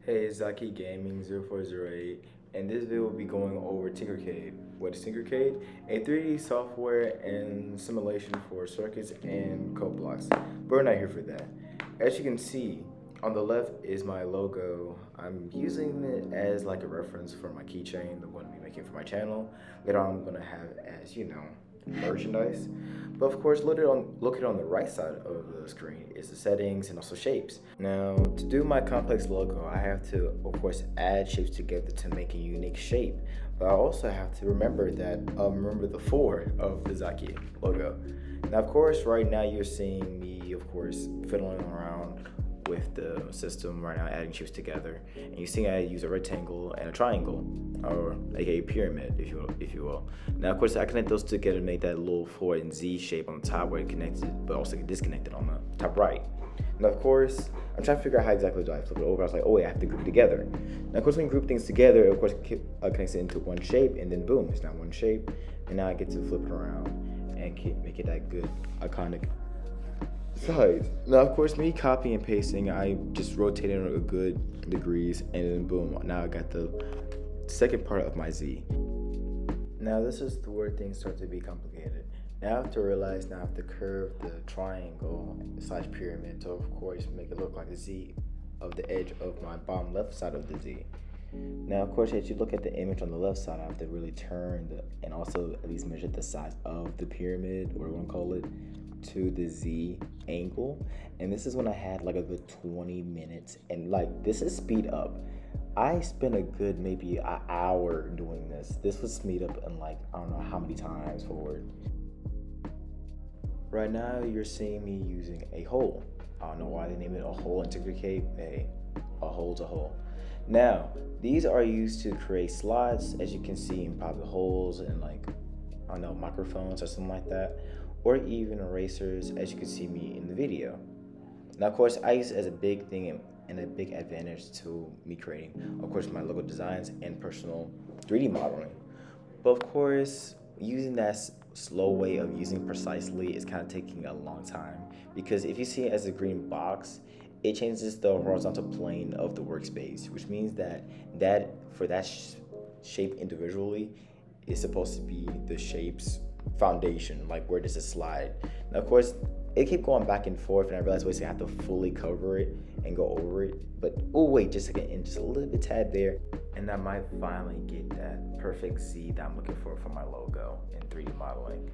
Hey, it's Zaki Gaming 0408, and this video will be going over Tinkercade. What is Tinkercade? A 3D software and simulation for circuits and code blocks. But we're not here for that. As you can see, on the left is my logo. I'm using it as like a reference for my keychain that I'm going to be making for my channel. Later on, I'm going to have as, merchandise. But of course, look on the right side of the screen is the settings and also shapes. Now, to do my complex logo, I have to, of course, add shapes together to make a unique shape. But I also have to remember the 4 of the Zaki logo. Now, of course, right now you're seeing me, of course, fiddling around with the system right now, adding shapes together. And you see I use a rectangle and a triangle, or aka pyramid, if you will. Now, of course, I connect those together to make that little 4 and Z shape on the top where it connected, but also disconnected on the top right. Now, of course, I'm trying to figure out how exactly do I flip it over. I was like, oh wait, I have to group it together. Now, of course, when you group things together, of course, it connects it into one shape, and then boom, it's now one shape. And now I get to flip it around and make it that good, iconic size. Now, of course, me copying and pasting, I just rotated it a good degrees, and then boom, now I got the second part of my Z. Now, this is where things start to be complicated. Now I have to realize now I have to curve the triangle / pyramid to, of course, make it look like a Z of the edge of my bottom left side of the Z. Now, of course, as you look at the image on the left side, I have to really turn and also at least measure the size of the pyramid, or what I call it, to the Z angle. And this is when I had like a good 20 minutes, and like this is speed up. I spent a good maybe an hour doing this. This was speed up in like I don't know how many times forward. Right now you're seeing me using a hole. I don't know why they name it a hole in Tinkercade. Hey, a hole's a hole. Now, these are used to create slots, as you can see, in probably holes and like, I don't know, microphones or something like that, or even erasers, as you can see me in the video. Now, of course, I use it as a big thing and a big advantage to me creating, of course, my logo designs and personal 3D modeling. But of course, using that slow way of using precisely is kind of taking a long time, because if you see it as a green box, it changes the horizontal plane of the workspace, which means that for that shape individually is supposed to be the shape's foundation, like where does it slide. Now, of course, it kept going back and forth, and I realized, wait, so I have to fully cover it and go over it. But oh wait, just a second, and just a little bit tad there, and I might finally get that perfect Z that I'm looking for my logo in 3D modeling.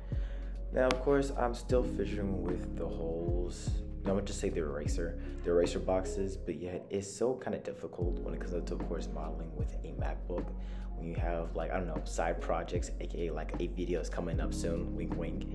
Now, of course, I'm still fidgeting with the holes. I'm gonna just say the eraser boxes, but yet it's so kind of difficult when it comes to, of course, modeling with a MacBook. When you have like, I don't know, side projects, aka like a video is coming up soon, wink wink.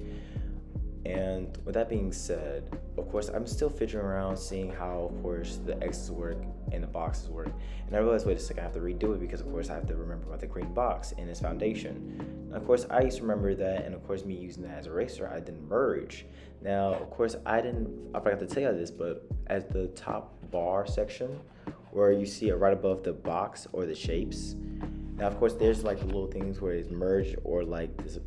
And with that being said, of course, I'm still fidgeting around, seeing how, of course, the X's work and the boxes work. And I realized, wait a second, I have to redo it because, of course, I have to remember about the green box and its foundation. Now, of course, I used to remember that, and of course, me using that as a eraser, I didn't merge. Now, of course, I forgot to tell you this, but at the top bar section, where you see it right above the box or the shapes, now, of course, there's like the little things where it's merged or like this,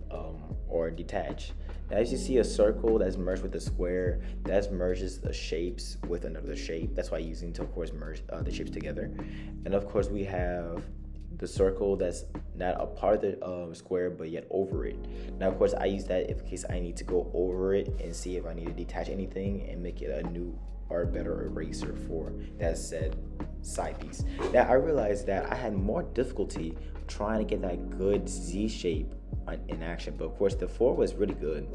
or detached. Now, as you see a circle that's merged with a square, that merges the shapes with another shape. That's why I'm using to, of course, merge the shapes together. And of course, we have the circle that's not a part of the square, but yet over it. Now, of course, I use that in case I need to go over it and see if I need to detach anything and make it a new or better eraser for that said side piece. Now, I realized that I had more difficulty trying to get that good Z shape in action, but of course the 4 was really good.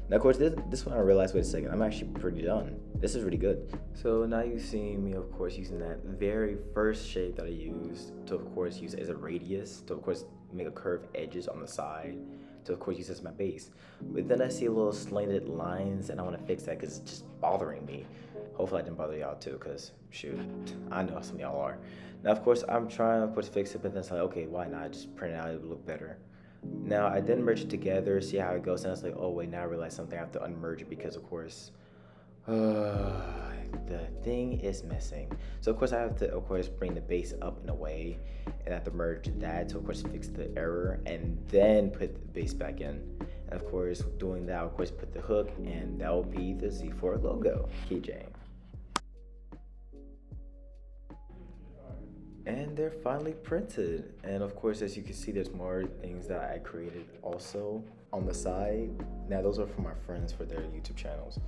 Now, of course, this one I realized, wait a second, I'm actually pretty done. This is really good. So now you've seen me, of course, using that very first shape that I used to, of course, use as a radius, to, of course, make a curved edges on the side, to, of course, use as my base. But then I see a little slanted lines, and I want to fix that because it's just bothering me. Hopefully I didn't bother y'all too, because shoot, I know some of y'all are. Now, of course, I'm trying, of course, to fix it, but then it's like, okay, why not just print it out, it would look better. Now, I didn't merge it together, see how it goes, and I was like, oh wait, now I realize something, I have to unmerge it because, of course, the thing is missing. So, of course, I have to, of course, bring the base up in a way, and I have to merge that to, of course, fix the error, and then put the base back in. And, of course, doing that, of course, put the hook, and that will be the Z4 logo, Keychain. And they're finally printed. And of course, as you can see, there's more things that I created also on the side. Now those are for my friends for their YouTube channels.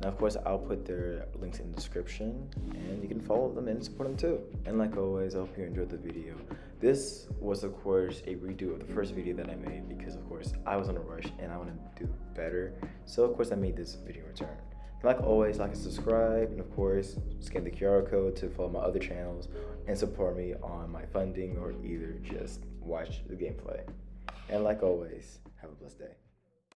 Now of course I'll put their links in the description and you can follow them and support them too. And like always, I hope you enjoyed the video. This was of course a redo of the first video that I made because of course I was in a rush and I wanted to do better. So of course I made this video return. Like always, like and subscribe, and of course, scan the QR code to follow my other channels and support me on my funding or either just watch the gameplay. And like always, have a blessed day.